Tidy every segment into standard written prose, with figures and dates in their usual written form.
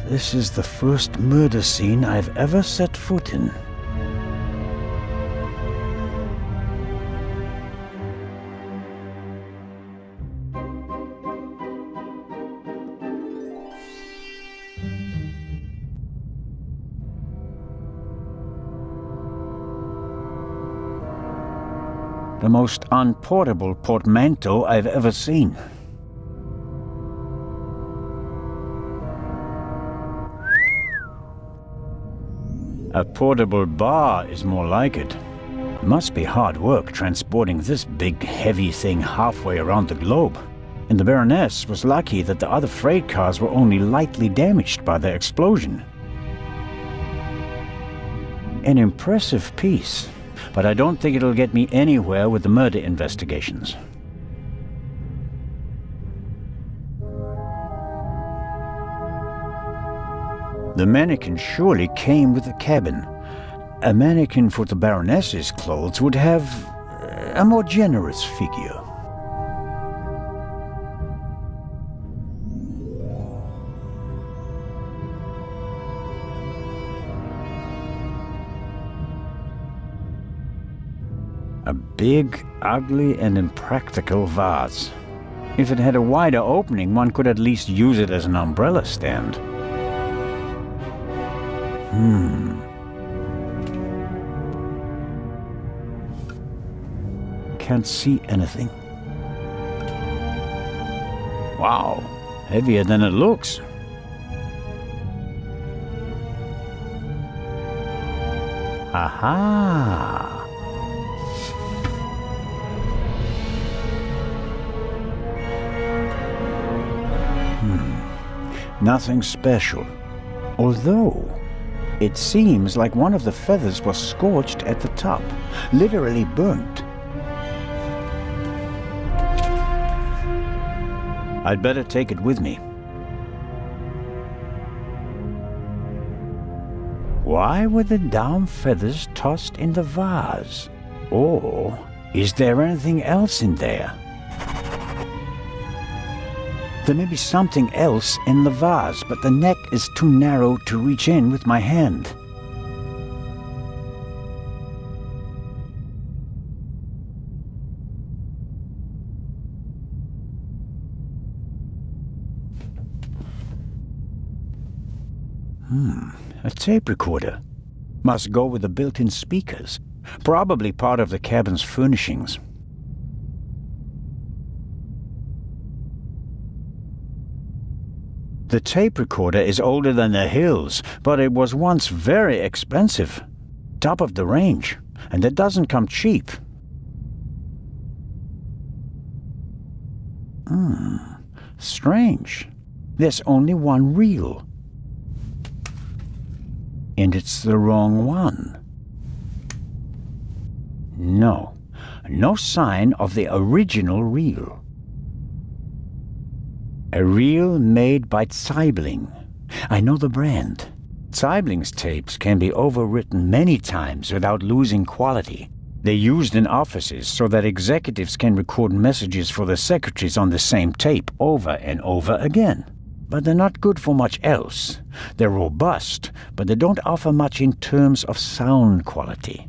This is the first murder scene I've ever set foot in. The most unportable portmanteau I've ever seen. A portable bar is more like it. Must be hard work transporting this big, heavy thing halfway around the globe. And the Baroness was lucky that the other freight cars were only lightly damaged by the explosion. An impressive piece, but I don't think it'll get me anywhere with the murder investigations. The mannequin surely came with the cabin. A mannequin for the Baroness's clothes would have a more generous figure. A big, ugly, and impractical vase. If it had a wider opening, one could at least use it as an umbrella stand. Can't see anything. Wow, heavier than it looks. Aha! Nothing special. Although, it seems like one of the feathers was scorched at the top, literally burnt. I'd better take it with me. Why were the down feathers tossed in the vase? Or is there anything else in there? There may be something else in the vase, but the neck is too narrow to reach in with my hand. A tape recorder. Must go with the built-in speakers. Probably part of the cabin's furnishings. The tape recorder is older than the hills, but it was once very expensive. Top of the range, and it doesn't come cheap. Strange. There's only one reel. And it's the wrong one. No sign of the original reel. A reel made by Zeibling. I know the brand. Zeibling's tapes can be overwritten many times without losing quality. They're used in offices so that executives can record messages for the secretaries on the same tape over and over again. But they're not good for much else. They're robust, but they don't offer much in terms of sound quality.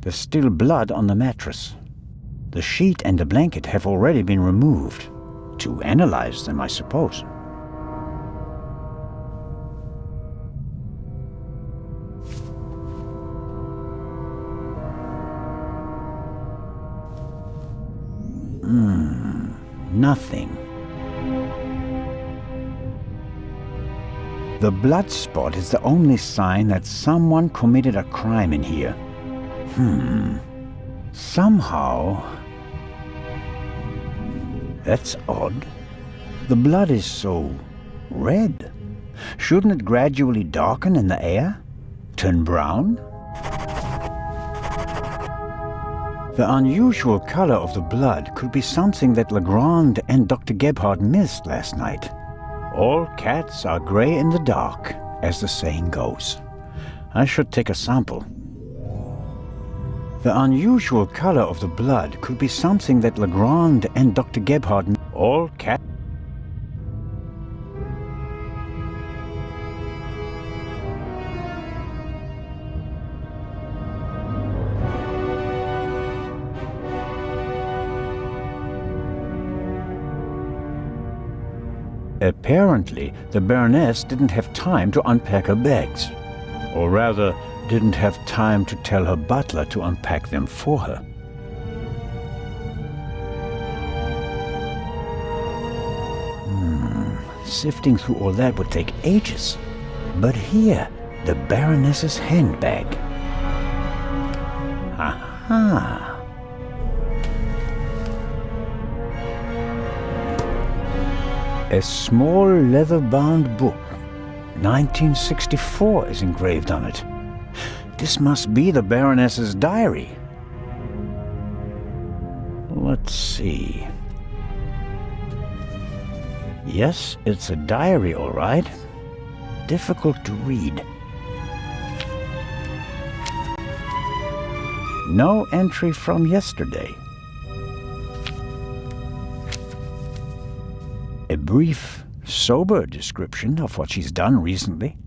There's still blood on the mattress. The sheet and the blanket have already been removed. To analyze them, I suppose. Nothing. The blood spot is the only sign that someone committed a crime in here. Somehow... That's odd. The blood is so red. Shouldn't it gradually darken in the air? Turn brown? The unusual color of the blood could be something that Legrand and Dr. Gebhardt missed last night. All cats are gray in the dark, as the saying goes. I should take a sample. The unusual color of the blood could be something that Legrand and Dr. Gebhardt... All cat... Apparently, the Baroness didn't have time to unpack her bags. Or rather, didn't have time to tell her butler to unpack them for her. Sifting through all that would take ages. But here, the Baroness's handbag. Aha! A small leather-bound book. 1964 is engraved on it. This must be the Baroness's diary. Let's see. Yes, it's a diary, all right. Difficult to read. No entry from yesterday. A brief, sober description of what she's done recently.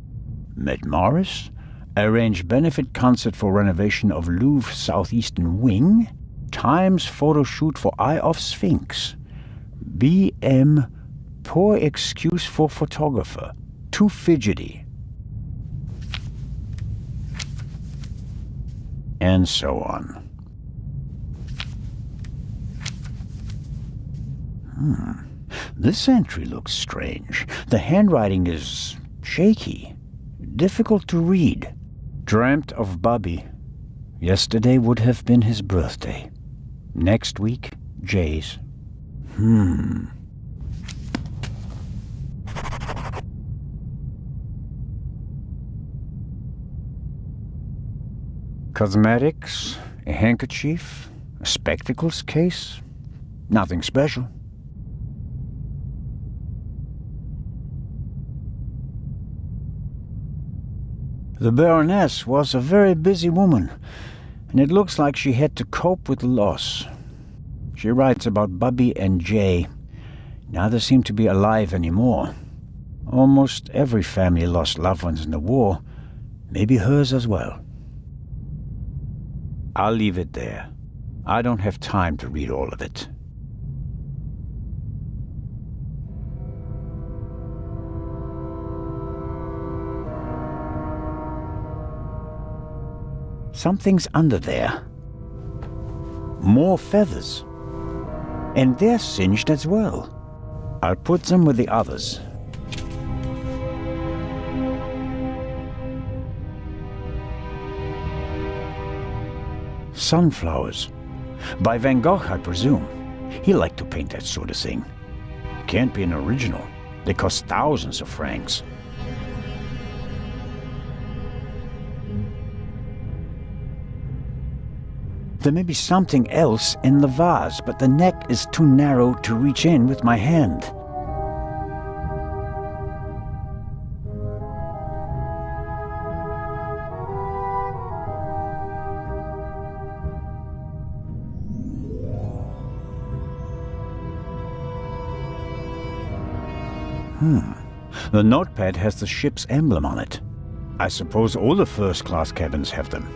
Met Morris, arranged benefit concert for renovation of Louvre Southeastern Wing, Times photo shoot for Eye of Sphinx, BM, poor excuse for photographer, too fidgety, and so on. This entry looks strange. The handwriting is shaky, difficult to read. Dreamt of Bubby. Yesterday would have been his birthday. Next week, Jay's. Cosmetics, a handkerchief, a spectacles case. Nothing special. The Baroness was a very busy woman, and it looks like she had to cope with loss. She writes about Bubby and Jay. Neither seem to be alive anymore. Almost every family lost loved ones in the war, maybe hers as well. I'll leave it there. I don't have time to read all of it. Something's under there. More feathers. And they're singed as well. I'll put them with the others. Sunflowers. By Van Gogh, I presume. He liked to paint that sort of thing. Can't be an original. They cost thousands of francs. There may be something else in the vase, but the neck is too narrow to reach in with my hand. The notepad has the ship's emblem on it. I suppose all the first-class cabins have them.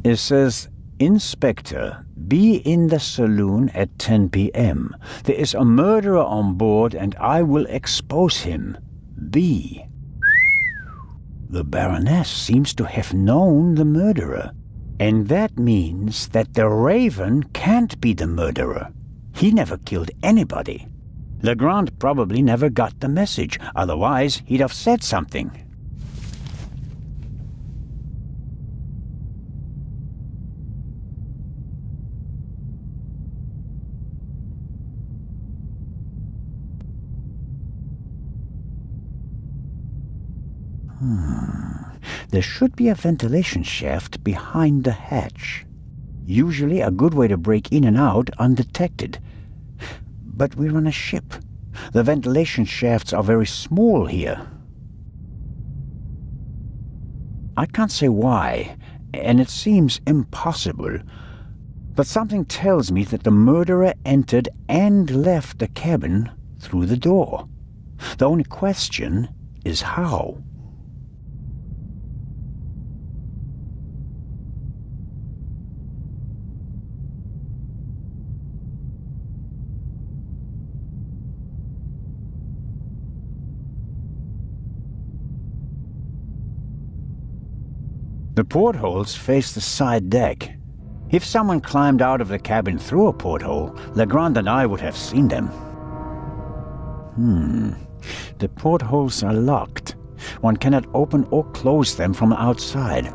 It says, Inspector, be in the saloon at 10 p.m. There is a murderer on board and I will expose him. B. The Baroness seems to have known the murderer. And that means that the Raven can't be the murderer. He never killed anybody. Legrand probably never got the message, otherwise he'd have said something. There should be a ventilation shaft behind the hatch. Usually a good way to break in and out undetected. But we're on a ship. The ventilation shafts are very small here. I can't say why, and it seems impossible. But something tells me that the murderer entered and left the cabin through the door. The only question is how. The portholes face the side deck. If someone climbed out of the cabin through a porthole, Legrand and I would have seen them. The portholes are locked. One cannot open or close them from outside.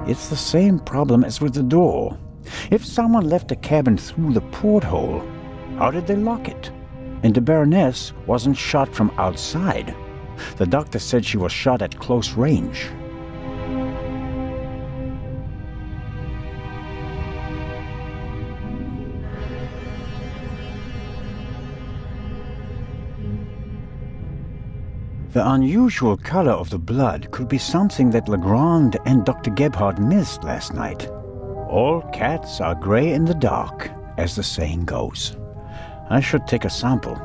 It's the same problem as with the door. If someone left the cabin through the porthole, how did they lock it? And the Baroness wasn't shot from outside. The doctor said she was shot at close range. The unusual color of the blood could be something that Legrand and Dr. Gebhardt missed last night. All cats are gray in the dark, as the saying goes. I should take a sample.